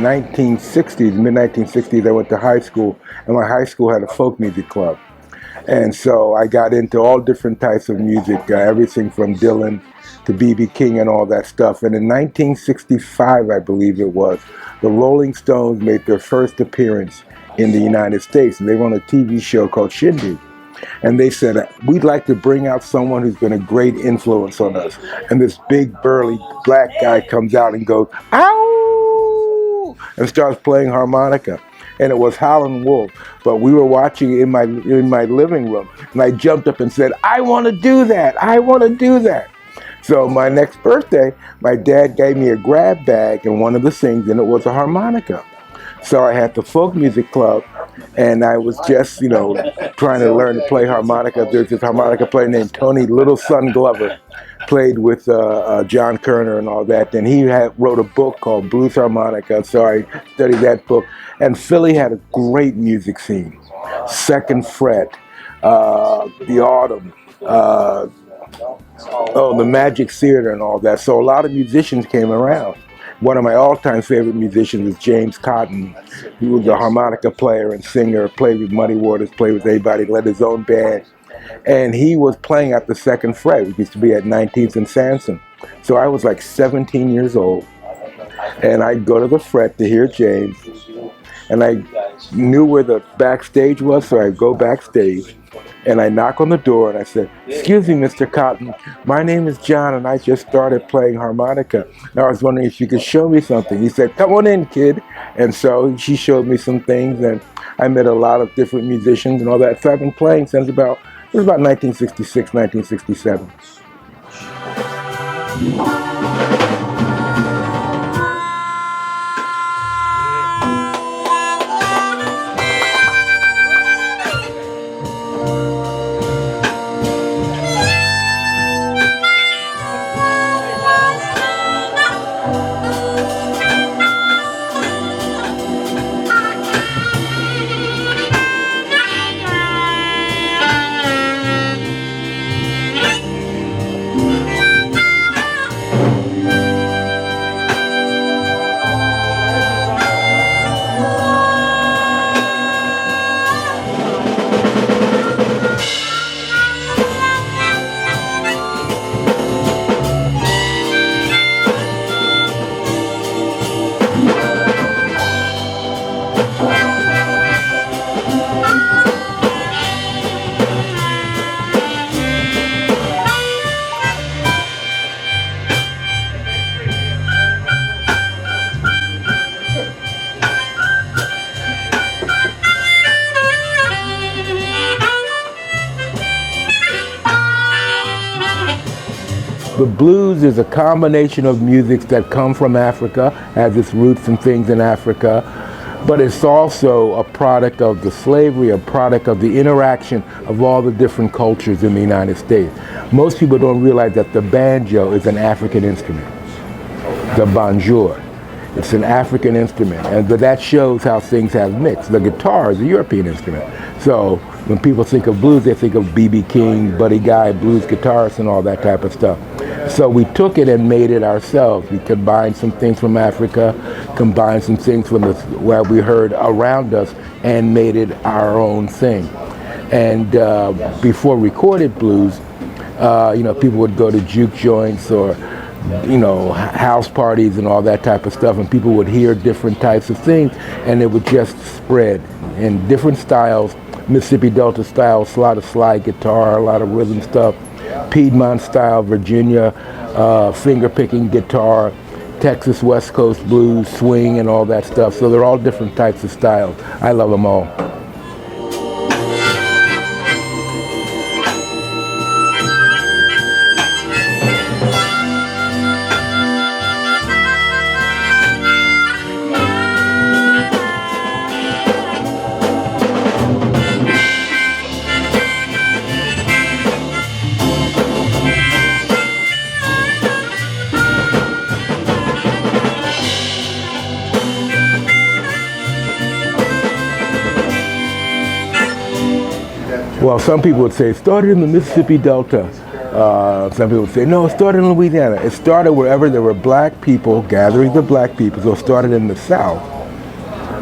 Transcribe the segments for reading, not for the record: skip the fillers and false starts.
1960s, mid-1960s, I went to high school, and my high school had a folk music club. And so I got into all different types of music, everything from Dylan to B.B. King and all that stuff. And in 1965, I believe it was, the Rolling Stones made their first appearance in the United States. And they were on a TV show called Shindig. And they said, we'd like to bring out someone who's been a great influence on us. And this big, burly black guy comes out and goes, ow, and starts playing harmonica. And it was Howlin' Wolf. But we were watching in my living room, and I jumped up and said, I want to do that. I want to do that. So my next birthday, my dad gave me a grab bag, and one of the things in it was a harmonica. So I had the folk music club, and I was just, trying to learn to play harmonica. There's this harmonica player named Tony Little Son Glover, played with John Kerner and all that. And he wrote a book called Blues Harmonica, so I studied that book. And Philly had a great music scene. Second Fret, the Autumn, the Magic Theater and all that. So a lot of musicians came around. One of my all-time favorite musicians is James Cotton. He was a harmonica player and singer, played with Muddy Waters, played with everybody, led his own band. And he was playing at the Second Fret, which used to be at 19th and Sansom. So I was like 17 years old, and I'd go to the Fret to hear James. And I knew where the backstage was, so I'd go backstage. And I knock on the door and I said, excuse me, Mr. Cotton, my name is John and I just started playing harmonica. And I was wondering if you could show me something. He said, come on in, kid. And so she showed me some things, and I met a lot of different musicians and all that. So I've been playing since it was about 1966, 1967. The blues is a combination of musics that come from Africa, has its roots and things in Africa, but it's also a product of the slavery, a product of the interaction of all the different cultures in the United States. Most people don't realize that the banjo is an African instrument, the bonjour. It's an African instrument, but that shows how things have mixed. The guitar is a European instrument. So when people think of blues, they think of B.B. King, Buddy Guy, blues guitarists, and all that type of stuff. So we took it and made it ourselves. We combined some things from Africa, combined some things from what we heard around us, and made it our own thing. And before recorded blues, people would go to juke joints or house parties and all that type of stuff, and people would hear different types of things, and it would just spread in different styles. Mississippi Delta style, a lot of slide guitar, a lot of rhythm stuff. Piedmont style, Virginia finger-picking guitar, Texas West Coast blues, swing, and all that stuff. So they're all different types of styles. I love them all. Well, some people would say it started in the Mississippi Delta. Some people say, no, it started in Louisiana. It started wherever there were black people, gatherings of black people. So it started in the South.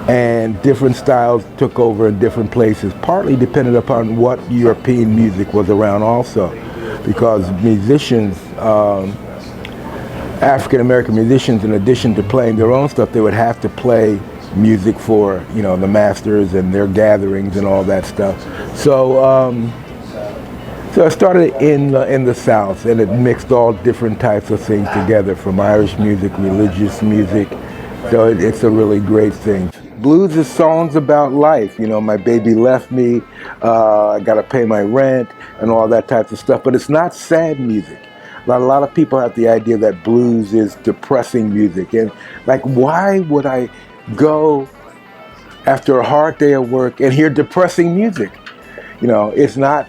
And different styles took over in different places, partly dependent upon what European music was around also. Because musicians, African-American musicians, in addition to playing their own stuff, they would have to play music for, you know, the masters and their gatherings and all that stuff. So it started in the South, and it mixed all different types of things together, from Irish music, religious music. So it's a really great thing. Blues is songs about life. You know, my baby left me, I gotta pay my rent, and all that type of stuff. But it's not sad music. A lot of people have the idea that blues is depressing music. And like, why would I go after a hard day of work and hear depressing music? You know, it's not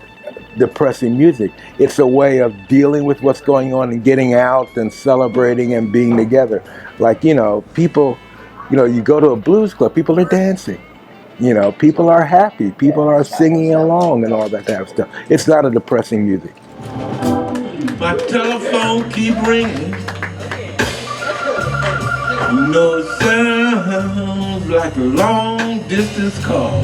depressing music. It's a way of dealing with what's going on and getting out and celebrating and being together. Like, you know, people, you know, you go to a blues club, people are dancing. You know, people are happy, people are singing along and all that type of stuff. It's not a depressing music. My telephone keep ringing. You know it sounds like a long distance call.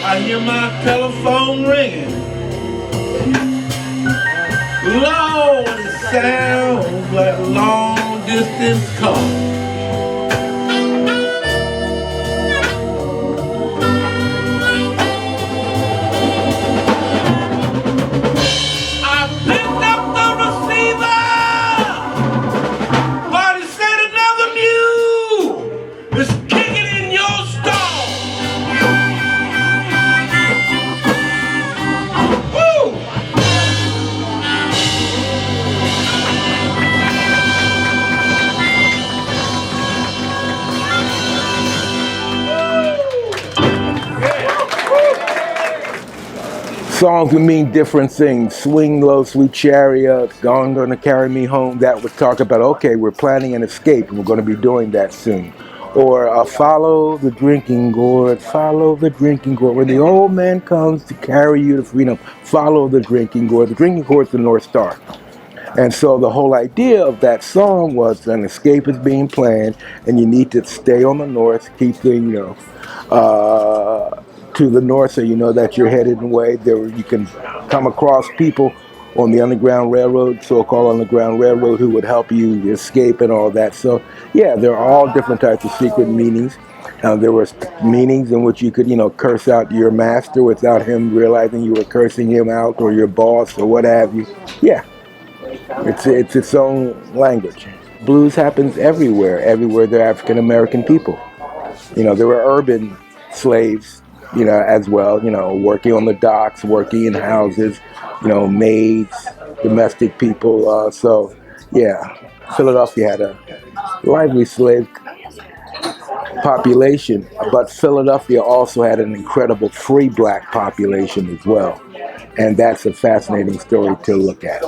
I hear my telephone ringing. Lord, it sounds like a long distance call. Songs would mean different things. Swing Low, Sweet Chariot, Gonna Carry Me Home. That would talk about, okay, we're planning an escape and we're going to be doing that soon. Or Follow the Drinking Gourd, Follow the Drinking Gourd. When the old man comes to carry you to freedom, follow the drinking gourd. The drinking gourd is the North Star. And so the whole idea of that song was an escape is being planned and you need to stay on the north, keep the, you know, to the north, so you know that you're headed away. There you can come across people on the Underground Railroad, so-called Underground Railroad, who would help you escape and all that. So yeah, there are all different types of secret meanings. There were meanings in which you could, you know, curse out your master without him realizing you were cursing him out, or your boss, or what have you. Yeah, it's its own language. Blues happens everywhere there are African American people. You know, there were urban slaves, you know, as well, you know, working on the docks, working in houses, you know, maids, domestic people. So, yeah, Philadelphia had a lively slave population, but Philadelphia also had an incredible free black population as well. And that's a fascinating story to look at.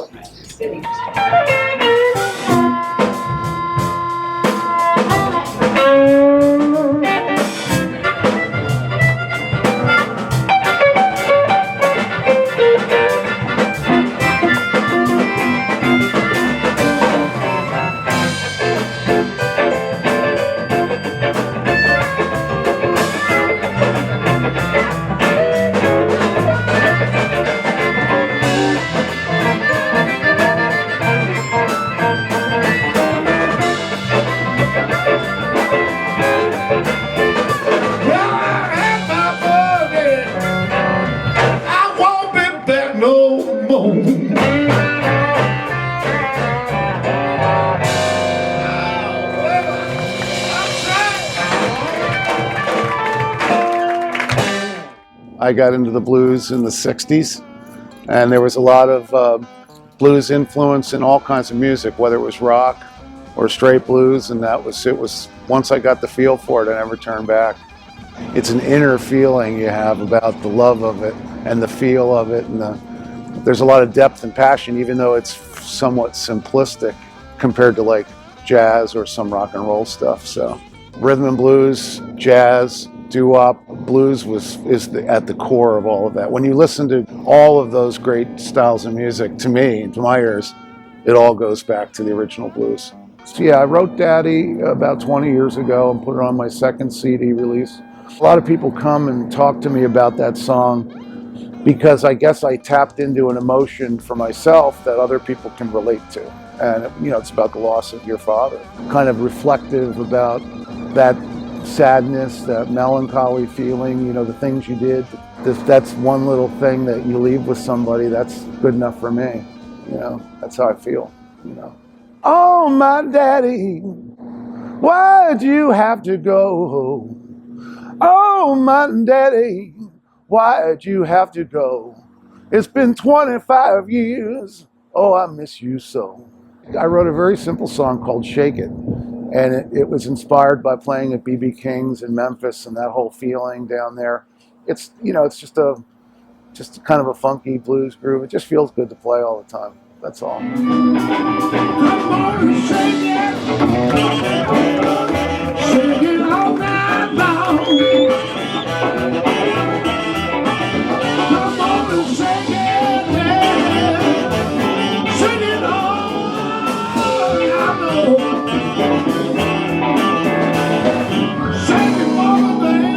I got into the blues in the 60s, and there was a lot of blues influence in all kinds of music, whether it was rock or straight blues, and it was once I got the feel for it, I never turned back. It's an inner feeling you have about the love of it and the feel of it, and there's a lot of depth and passion, even though it's somewhat simplistic compared to like jazz or some rock and roll stuff. So Rhythm and blues, jazz, doo-wop, blues at the core of all of that. When you listen to all of those great styles of music, to me, to my ears, it all goes back to the original blues. So yeah, I wrote Daddy about 20 years ago and put it on my second CD release. A lot of people come and talk to me about that song because I guess I tapped into an emotion for myself that other people can relate to. And it's about the loss of your father. Kind of reflective about that sadness, that melancholy feeling, the things you did. That's one little thing that you leave with somebody, that's good enough for me. That's how I feel. Oh, my daddy, why'd you have to go? Oh, my daddy, why'd you have to go? It's been 25 years. Oh, I miss you so. I wrote a very simple song called Shake It. And it was inspired by playing at B.B. King's in Memphis and that whole feeling down there. It's just kind of a funky blues groove. It just feels good to play all the time. That's all. Come on and shake it. Shake it all night long. Come on and shake it. Shake it all night long. Shake it, mama, baby.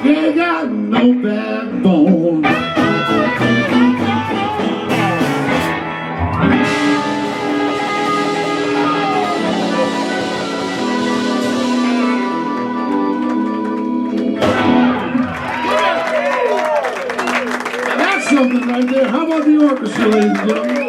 You got no backbone. Something right there. How about the orchestra, ladies and gentlemen?